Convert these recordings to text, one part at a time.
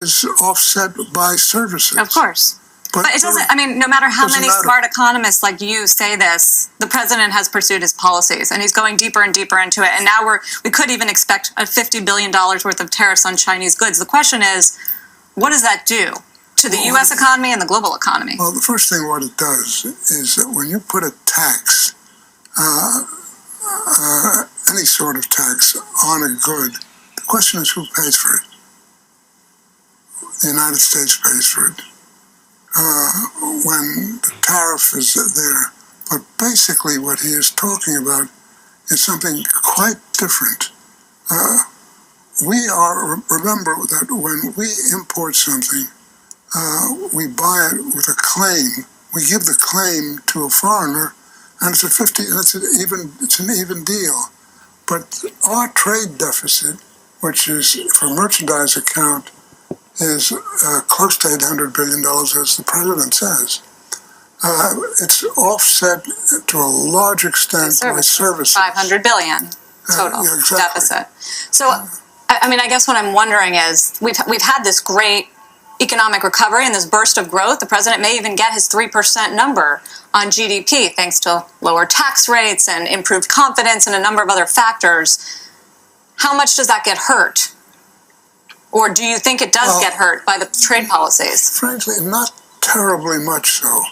is offset by services. Of course. But it doesn't, I mean, no matter how many smart economists like you say this, the president has pursued his policies and he's going deeper and deeper into it. And now we could even expect a $50 billion worth of tariffs on Chinese goods. The question is, what does that do to the U.S. economy and the global economy? Well, the first thing what it does is that when you put a tax, any sort of tax on a good, the question is who pays for it. The United States pays for it. When the tariff is there. But basically what he is talking about is something quite different. Remember that when we import something, we buy it with a claim. We give the claim to a foreigner, and it's an even deal. But our trade deficit, which is for merchandise account, is close to $800 billion, as the president says. It's offset to a large extent by services. $500 billion total deficit. So, I mean, I guess what I'm wondering is we've had this great economic recovery and this burst of growth. The president may even get his 3% number on GDP thanks to lower tax rates and improved confidence and a number of other factors. How much does that get hurt? Or do you think it does get hurt by the trade policies? Frankly, not terribly much so.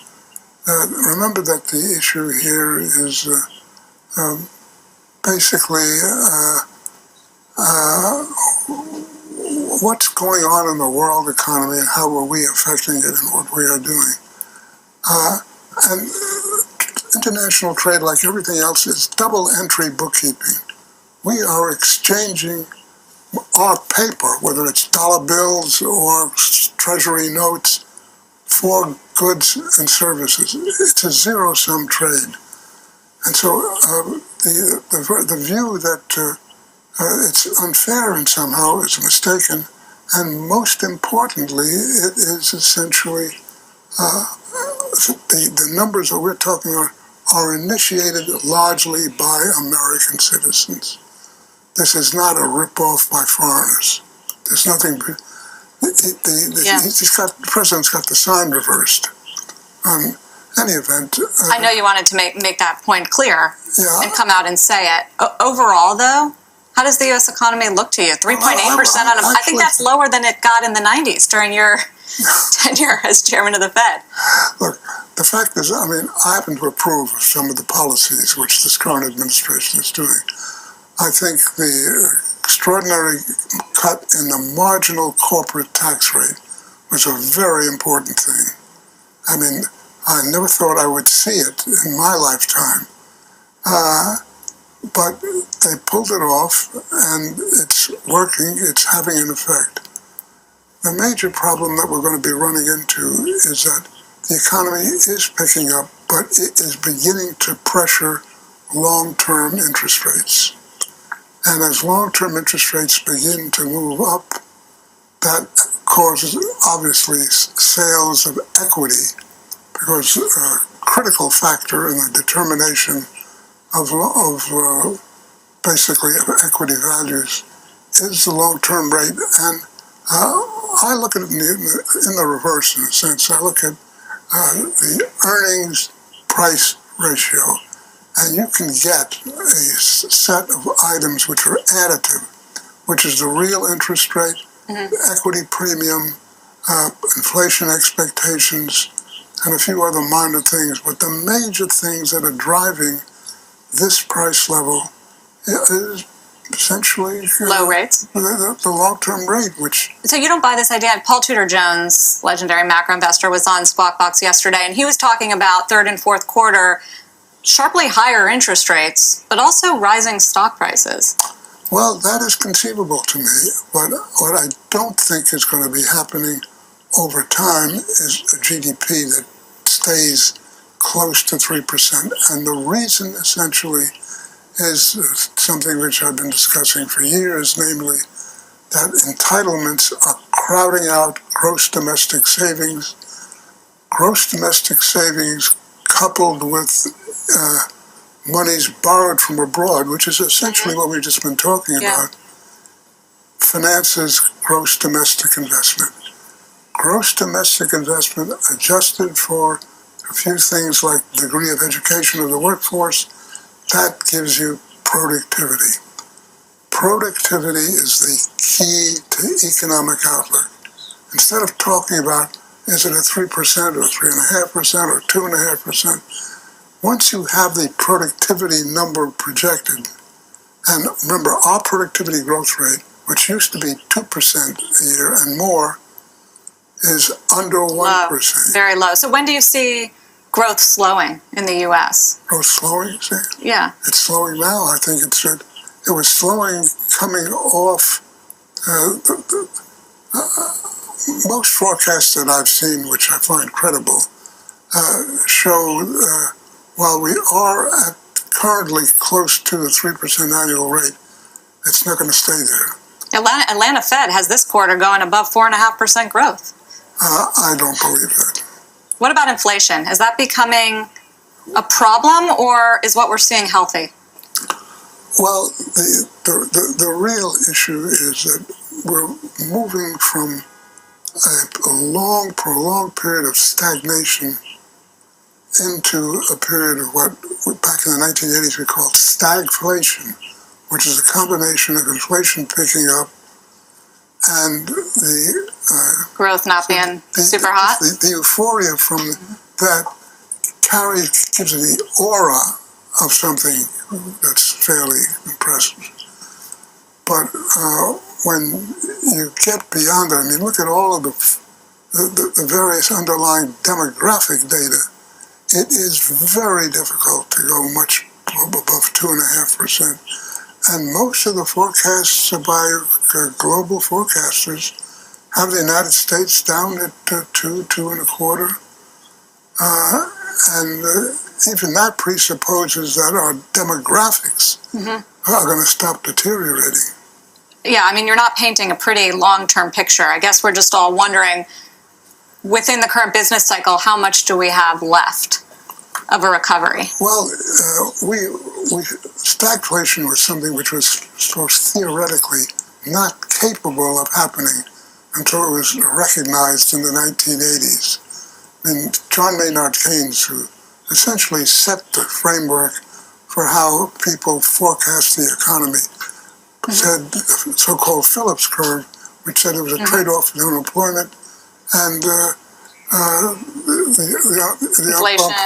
Remember that the issue here is basically what's going on in the world economy and how are we affecting it and what we are doing. And international trade, like everything else, is double entry bookkeeping. We are exchanging our paper, whether it's dollar bills or treasury notes, for goods and services. It's a zero-sum trade. And so the view that it's unfair and somehow is mistaken, and most importantly, it is essentially the numbers that we're talking about are initiated largely by American citizens. This is not a rip-off by foreigners. There's nothing. The president's got the sign reversed. In any event, I know you wanted to make that point clear and come out and say it. Overall, though, how does the U.S. economy look to you? 3.8% I think that's lower than it got in the 90s during your tenure as chairman of the Fed. Look, the fact is, I mean, I happen to approve of some of the policies which this current administration is doing. I think the extraordinary cut in the marginal corporate tax rate was a very important thing. I mean, I never thought I would see it in my lifetime. But they pulled it off, and it's working, it's having an effect. The major problem that we're going to be running into is that the economy is picking up, but it is beginning to pressure long-term interest rates. And as long-term interest rates begin to move up, that causes, obviously, sales of equity, because a critical factor in the determination of basically equity values is the long-term rate. And I look at it in the reverse, in a sense. I look at the earnings-price ratio, and you can get a set of items which are additive, which is the real interest rate, equity premium, inflation expectations, and a few other minor things. But the major things that are driving this price level is essentially low rates. The long-term rate, which. So you don't buy this idea. Paul Tudor Jones, legendary macro investor, was on Squawk Box yesterday, and he was talking about third and fourth quarter sharply higher interest rates, but also rising stock prices. Well, that is conceivable to me. But what I don't think is going to be happening over time is a GDP that stays close to 3%. And the reason, essentially, is something which I've been discussing for years, namely that entitlements are crowding out gross domestic savings. Gross domestic savings coupled with monies borrowed from abroad, which is essentially what we've just been talking about, finances gross domestic investment. gross domestic investment adjusted for a few things like degree of education of the workforce, that gives you productivity. Productivity is the key to economic outlook. Instead of talking about, is it a 3% or 3.5% or 2.5%, once you have the productivity number projected, and remember, our productivity growth rate, which used to be 2% a year and more, is under 1%. Low, very low. So when do you see growth slowing in the U.S.? Growth slowing, see? Yeah. It's slowing now. I think it was slowing coming off. Most forecasts that I've seen, which I find credible, show while we are at currently close to the 3% annual rate, it's not going to stay there. Atlanta Fed has this quarter going above 4.5% growth. I don't believe that. What about inflation? Is that becoming a problem, or is what we're seeing healthy? Well, the real issue is that we're moving from a long, prolonged period of stagnation into a period of what back in the 1980s we called stagflation, which is a combination of inflation picking up and the growth not being super hot. The euphoria from that gives it the aura of something that's fairly impressive. But when you get beyond that, I mean, look at all of the various underlying demographic data. It is very difficult to go much above 2.5%. And most of the forecasts by global forecasters have the United States down at 2.25. And even that presupposes that our demographics are going to stop deteriorating. Yeah, I mean, you're not painting a pretty long-term picture. I guess we're just all wondering, within the current business cycle, how much do we have left of a recovery? Well, stagflation was something which was theoretically not capable of happening until it was recognized in the 1980s. I mean, John Maynard Keynes, who essentially set the framework for how people forecast the economy, said the so-called Phillips curve, which said it was a trade-off between unemployment and the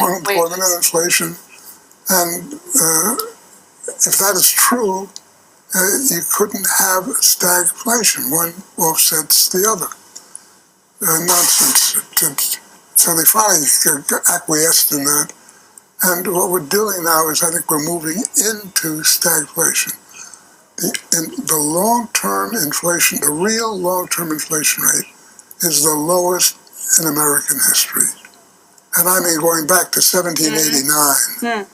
unemployment and inflation. And if that is true, you couldn't have stagflation. One offsets the other. Nonsense. So they finally acquiesced in that. And what we're doing now is I think we're moving into stagflation. The long-term inflation, the real long-term inflation rate is the lowest in American history. And I mean going back to 1789.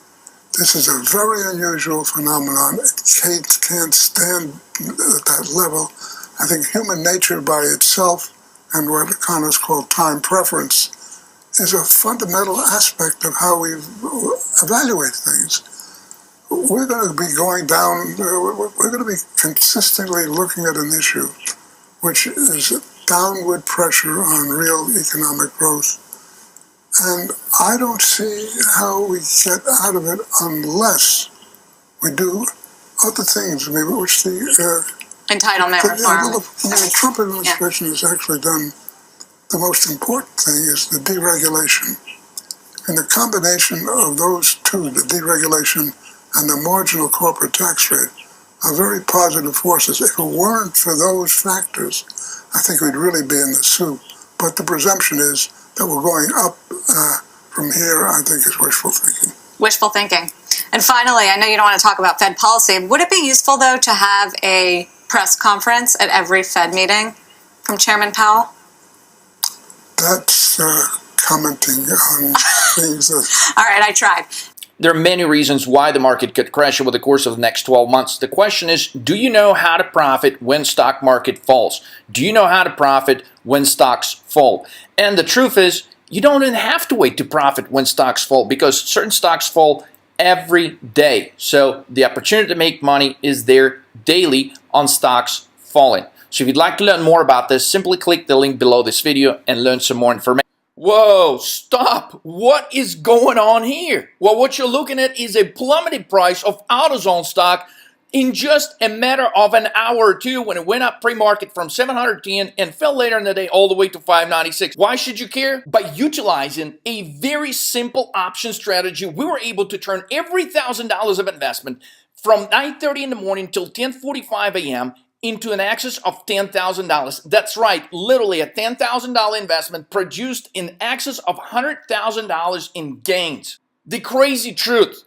This is a very unusual phenomenon. It can't stand at that level. I think human nature by itself and what economists call time preference is a fundamental aspect of how we evaluate things. We're going to be going down, we're going to be consistently looking at an issue which is downward pressure on real economic growth. And I don't see how we get out of it unless we do other things, maybe which the entitlement reform. The Trump administration has actually done the most important thing is the deregulation. And the combination of those two, the deregulation and the marginal corporate tax rate, are very positive forces. If it weren't for those factors, I think we'd really be in the soup. But the presumption is that we're going up from here, I think, is wishful thinking. Wishful thinking. And finally, I know you don't want to talk about Fed policy. Would it be useful, though, to have a press conference at every Fed meeting from Chairman Powell? That's commenting on things that... All right, I tried. There are many reasons why the market could crash over the course of the next 12 months. The question is, do you know how to profit when stock market falls? Do you know how to profit when stocks fall? And the truth is, you don't even have to wait to profit when stocks fall because certain stocks fall every day. So the opportunity to make money is there daily on stocks falling. So if you'd like to learn more about this, simply click the link below this video and learn some more information. Whoa, stop. What is going on here? Well, what you're looking at is a plummeted price of AutoZone stock in just a matter of an hour or two, when it went up pre-market from 710 and fell later in the day all the way to 596. Why should you care? By utilizing a very simple option strategy, we were able to turn every $1,000 of investment from 9:30 in the morning till 10:45 a.m. into an excess of $10,000. That's right, literally a $10,000 investment produced in excess of $100,000 in gains. The crazy truth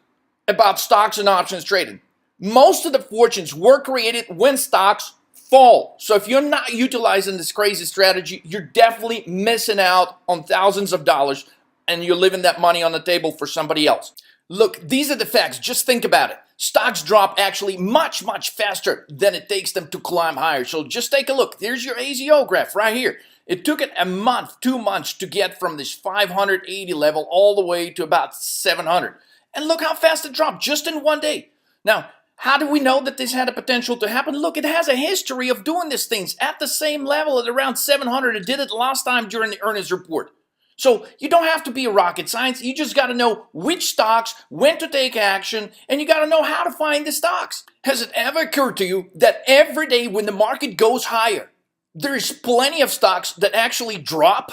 about stocks and options trading: most of the fortunes were created when stocks fall. So if you're not utilizing this crazy strategy, you're definitely missing out on thousands of dollars, and you're leaving that money on the table for somebody else. Look, these are the facts. Just think about it. Stocks drop actually much faster than it takes them to climb higher. So just take a look. There's your AZO graph right here. It took it a month, 2 months to get from this 580 level all the way to about 700. And look how fast it dropped just in one day. Now, how do we know that this had a potential to happen? Look, it has a history of doing these things at the same level at around 700. It did it last time during the earnings report. So you don't have to be a rocket science. You just got to know which stocks, when to take action, and you got to know how to find the stocks. Has it ever occurred to you that every day when the market goes higher, there's plenty of stocks that actually drop?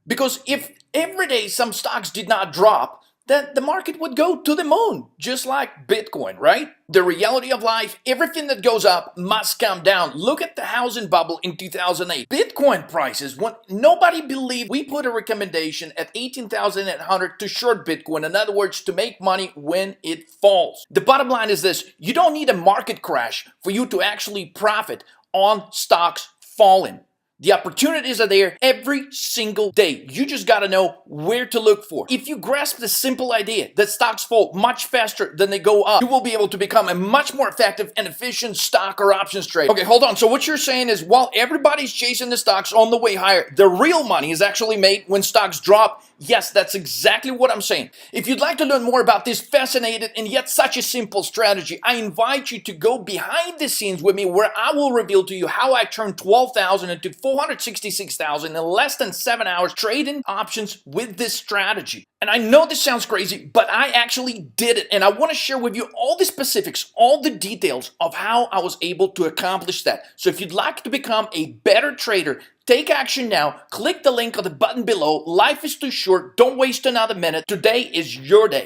Because if every day some stocks did not drop, then the market would go to the moon, just like Bitcoin, right? The reality of life, everything that goes up must come down. Look at the housing bubble in 2008. Bitcoin prices, when nobody believed, we put a recommendation at 18,800 to short Bitcoin. In other words, to make money when it falls. The bottom line is this: you don't need a market crash for you to actually profit on stocks falling. The opportunities are there every single day. You just got to know where to look for. If you grasp the simple idea that stocks fall much faster than they go up, you will be able to become a much more effective and efficient stock or options trader. Okay, hold on. So what you're saying is, while everybody's chasing the stocks on the way higher, the real money is actually made when stocks drop. Yes, that's exactly what I'm saying. If you'd like to learn more about this fascinating and yet such a simple strategy, I invite you to go behind the scenes with me, where I will reveal to you how I turned 12,000 into 466,000 in less than 7 hours trading options with this strategy. And I know this sounds crazy, but I actually did it. And I want to share with you all the specifics, all the details of how I was able to accomplish that. So if you'd like to become a better trader, take action now. Click the link on the button below. Life is too short. Don't waste another minute. Today is your day.